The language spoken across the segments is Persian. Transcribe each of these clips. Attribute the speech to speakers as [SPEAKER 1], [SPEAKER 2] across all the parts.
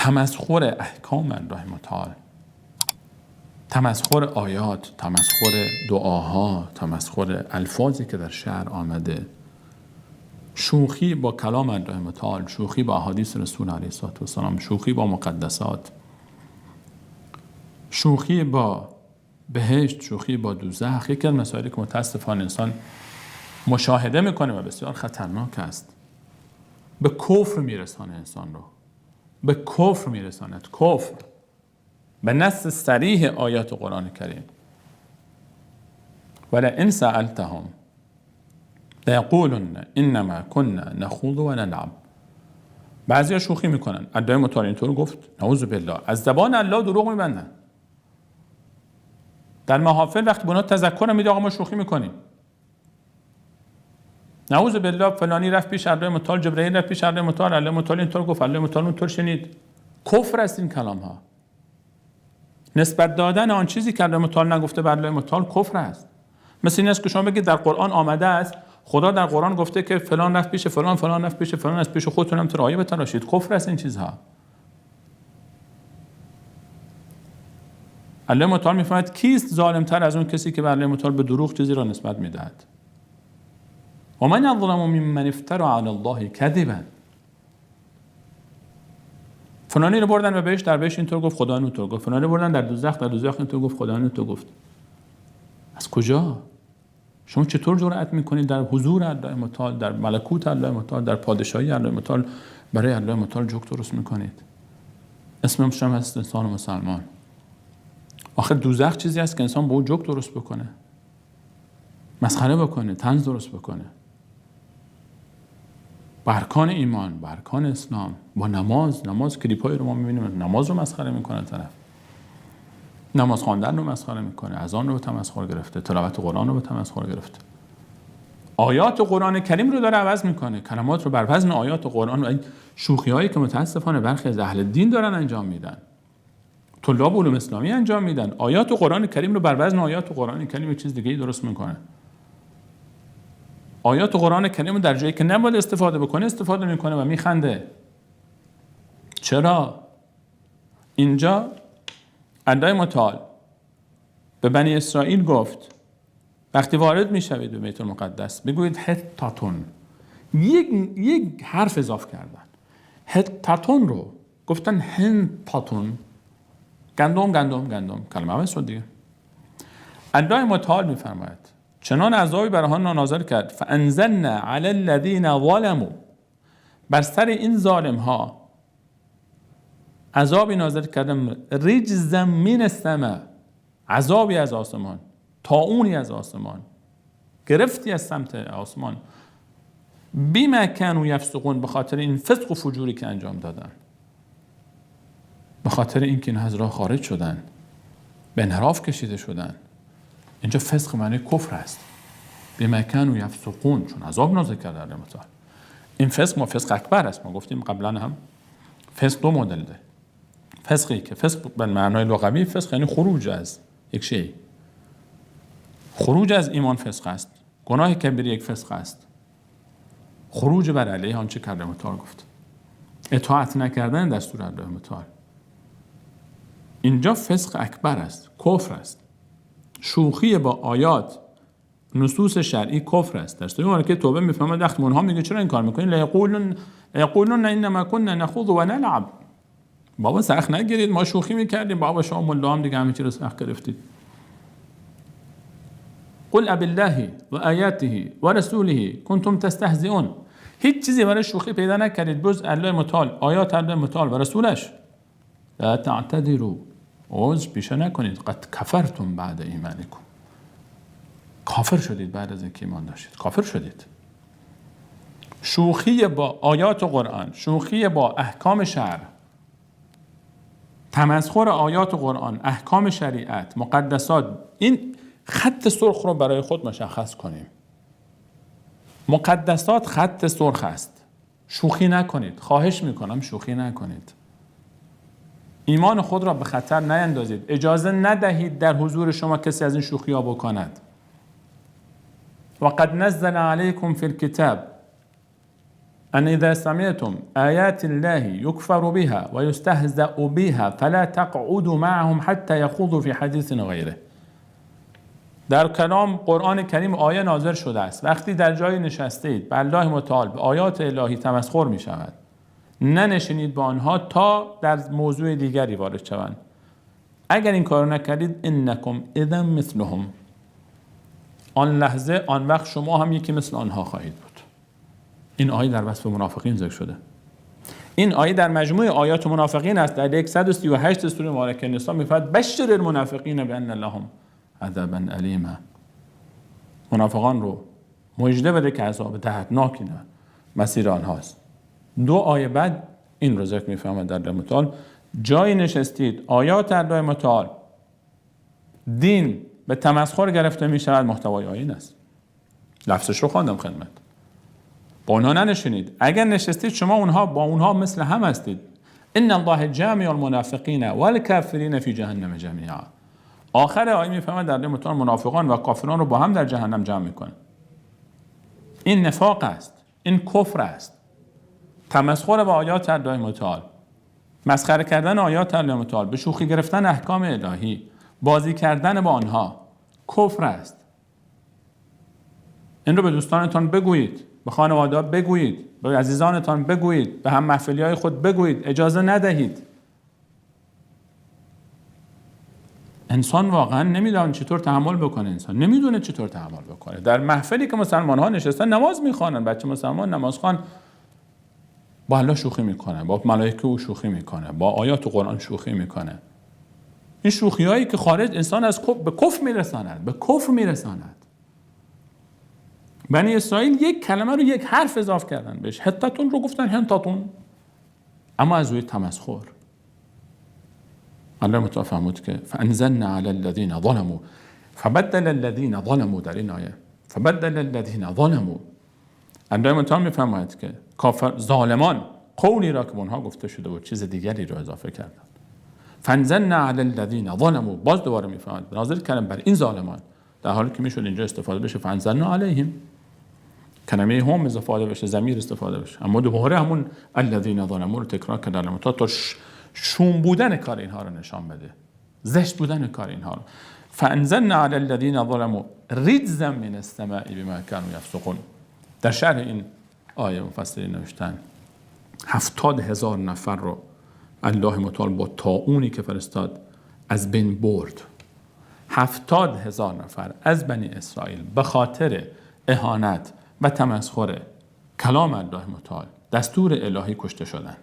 [SPEAKER 1] تمسخر احکام الله متعال، تمسخر آیات، تمسخر دعاها، تمسخر الفاظی که در شعر آمده، شوخی با کلام الله متعال، شوخی با احادیث رسول علیه السلام، شوخی با مقدسات، شوخی با بهشت، شوخی با دوزخ، یکی از مسائلی که متاسفانه انسان مشاهده میکنه و بسیار خطرناک است. به کفر میرسانه انسان رو، به کفر میرساند. کفر به نص صریح آیات قرآن کریم، ولئن سألتهم لیقولن انما كنا نخوض و نلعب. بعضیا شوخی میکنن، الله متعال اینطور گفت، نعوذ بالله، از زبان الله دروغ میبندن. در محافل وقتی بنا تذکر میده آقا ما شوخی میکنیم، نعوذ بالله فلانی رفت پیش الله متعال، جبرئیل رفت پیش الله متعال، الله متعال اینطور گفت، الله متعال اونطور شنید. کفر است این کلام ها. نسبت دادن آن چیزی که الله متعال نگفته بر الله متعال کفر است. مثل این است که شما بگید در قرآن آمده است، خدا در قرآن گفته که فلان رفت پیش فلان، فلان رفت پیش فلان، از پیش خودتون هم تو آیه بتراشید. کفر است این چیزها. الله متعال میفرماید کیست ظالمتر از اون کسی که بر الله متعال به دروغ چیزی را نسبت میدهد؟ و من اظلم ممن افتری علی الله کذبا. فلانی رو بردن و بهش در بهش اینطور گفت، خدا اونطور گفت. فلانی رو بردن در دوزخ، در دوزخ اینطور گفت، خدا اونطور گفت. از کجا؟ شما چطور جرأت میکنید در حضور الله متعال، در ملکوت الله متعال، در پادشاهی الله متعال برای الله متعال جوک درست میکنید؟ اسم شما هست انسان مسلمان. آخه دوزخ چیزی است که انسان با اون جوک درست بکنه، مسخره بکنه، طنز درست بکنه. با ارکان ایمان، با ارکان اسلام، با نماز کلیپایی رو ما میبینیم نماز رو مسخره میکنه طرف، نماز خواندن رو مسخره میکنه، اذان رو به تمسخر گرفته، تلاوت قرآن رو به تمسخر گرفته، آیات قرآن کریم رو داره عوض میکنه، کلمات رو بر وزن آیات قرآن و این شوخی هایی که متاسفانه برخی از اهل دین دارن انجام میدن، طلاب علوم اسلامی انجام میدن، آیات قرآن کریم رو بر وزن آیات قرآن کریم یه چیز دیگه ای درست میکنه. آیات قرآن کریم رو در جایی که نباید استفاده بکنه استفاده میکنه و میخنده. چرا؟ اینجا الله متعال به بنی اسرائیل گفت وقتی وارد میشوید به بیت المقدس بگویید حطتون. یک حرف اضافه کردن، حطتون رو گفتن حنطتون، گندم کلمه عوض شد دیگه. الله متعال میفرماید چنان عذابی بر آنها نازل کرد فانزلنا علی الذین ظلموا، بر سر این ظالم ها عذابی نازل کردم، رجزا من السماء، عذابی از آسمان، طاعونی از آسمان، گرفتی از سمت آسمان، بما كانوا یفسقون، به خاطر این فسق و فجوری که انجام دادن، به خاطر اینکه این از راه خارج شدن، به انحراف کشیده شدن. اینجا فسق معنی کفر است. بما كانوا یفسقون، چون عذاب نازل کرده الله متعال. این فسق اکبر است. ما گفتیم قبلا هم فسق دو مدل ده. فسقی که فسق به معنای لغوی، فسق یعنی خروج از یک شی، خروج از ایمان فسق است. گناه کبیره یک فسق است، خروج بر علیه آنچه که الله متعال گفت، اطاعت نکردن دستور الله متعال. اینجا فسق اکبر است، کفر است. شوخی با آیات، نصوص شرعی کفر است. در سوره که توبه میفهمه وقتی اونها میگه چرا این کار میکنین، لیقولون انما كنا نخوض و نلعب. بابا سخت نگیرید، ما شوخی میکردیم. بابا شما ملا هم دیگه همه چی رو سخت گرفتید. قل ابالله و آیاته و رسوله کنتم تستهزئون. هیچ چیزی برای شوخی پیدا نکردید جز الله متعال، آیات الله متعال و رسولش. لا تعتذروا، عذر پیشه نکنید، قد کفرتم بعد ایمانکم، کافر شدید بعد از اینکه ایمان داشتید، کافر شدید. شوخی با آیات قرآن، شوخی با احکام شرع، تمسخر آیات قرآن، احکام شریعت، مقدسات، این خط سرخ رو برای خود مشخص کنیم. مقدسات خط سرخ است، شوخی نکنید، خواهش میکنم شوخی نکنید. ایمان خود را به خطر نیندازید، اجازه ندهید در حضور شما کسی از این شوخی ها بکند. وقد نزل علیکم فی الکتاب ان اذا سمعتم آیات الله یکفر بها و یستهزأ بها فلا تقعدوا معهم حتى یخوضوا فی حدیث غیره. در کلام قرآن کریم آیه نازل شده است وقتی در جایی نشستید به الله متعال به آیات الهی تمسخر می شود، ننشینید با آنها تا در موضوع دیگری وارد شوند. اگر این کارو نکردید انکم اذا مثلهم، آن لحظه آن وقت شما هم یکی مثل آنها خواهید بود. این آیه در وصف منافقین ذکر شده. این آیه در مجموع آیات منافقین است. در 138 سوره مبارکه نساء میفرماید بشر المنافقین بان لهم عذابا الیما. منافقان رو مژده بده که عذاب دردناکی در مسیر آنهاست. 2 آیه بعد این رو ذکر میفرماید در الله متعال جای نشستید آیات الله متعال دین به تمسخر گرفته می شود، محتوای آیه این است. لفظش رو خواندم خدمت. با اونها ننشینید. اگر نشستید شما با اونها مثل هم هستید. ان الله جامع المنافقین والکافرین فی جهنم جمیعا. آخر آیه میفهمد در الله متعال منافقان و کافران رو با هم در جهنم جمع میکنه. این نفاق است، این کفر است. تمسخر با آیات الله متعال، مسخره کردن آیات الله متعال، به شوخی گرفتن احکام الهی، بازی کردن با آنها کفر است. این رو به دوستانتان بگویید، به خانواده بگویید، به عزیزانتان بگویید، به هم محفلی های خود بگویید، اجازه ندهید. انسان واقعا نمیدونه چطور تحمل بکنه، انسان نمیدونه چطور تحمل بکنه. در محفلی که مسلمان ها نشستن نماز میخوانن، بچه مسلمان نمازخوان با الله شوخی میکنه، با ملائکه او شوخی میکنه، با آیات قرآن شوخی میکنه. این شوخی هایی که خارج انسان از به کفر میرساند، به کفر میرساند. بنی اسرائیل یک کلمه رو یک حرف اضافه کردن بهش، حتتون رو گفتن هنتاتون، اما از روی تمسخر. الله متعال فرمود که فانزلنا علی الذین ظلموا فبدل الذین ظلموا، در این آیه فبدل الذین ظلموا، الله متعال میفرماید که کافر ظالمان قولی را که به اونها گفته شده بود چیز دیگری رو اضافه کردن. فانزلنا علی الذین ظلموا، باز دوباره میفرماید نازل کردم بر این ظالمان، در حالی که میشد اینجا استفاده بشه فانزلنا علیهم، کلمه هم استفاده بشه، ضمیر استفاده بشه، اما دوباره همون الذین ظلموا رو تکرار کرد الله متعال تا شوم بودن کار اینها رو نشان بده، زشت بودن کار اینها رو. فانزلنا علی الذین ظلموا رجزا من السماء بما كانوا یفسقون. در شرح این آیه مفسرین نوشتن 70,000 نفر رو الله متعال با طاعونی که فرستاد از بین برد. 70,000 نفر از بنی اسرائیل به خاطر اهانت و تمسخر کلام الله متعال، دستور الهی کشته شدند.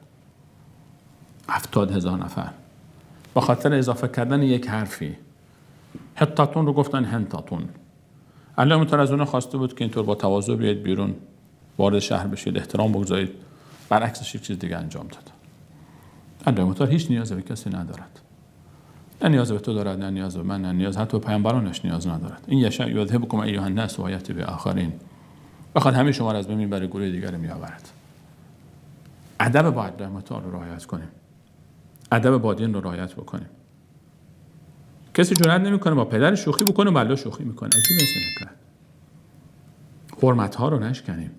[SPEAKER 1] 70,000 نفر به خاطر اضافه کردن یک حرفی. حتتون رو گفتن هنتاتون. الله متعال از اونها خواسته بود که اینطور با تواضع بیاید بیرون، وارد شهر بشید، احترام بگذارید، برعکسش یک چیز دیگه انجام داد. الله متعال هیچ نیازی به کسی ندارد. نه نیاز به تو دارد، نه نیاز به من، نه نیاز حتی به پیامبرانش نیاز ندارد. این یشاء یذهبکم ایها الناس و یأتی بآخرین. بخواد همه شما را از بین برای گروه دیگری میآورد. ادب با الله متعال رو رعایت کنیم. ادب با دین رو رعایت بکنیم. کسی جرئت نمیکنه با پدر شوخی بکنه، با الله شوخی میکنه. عجیبه این کار. حرمت ها رو نشکنیم.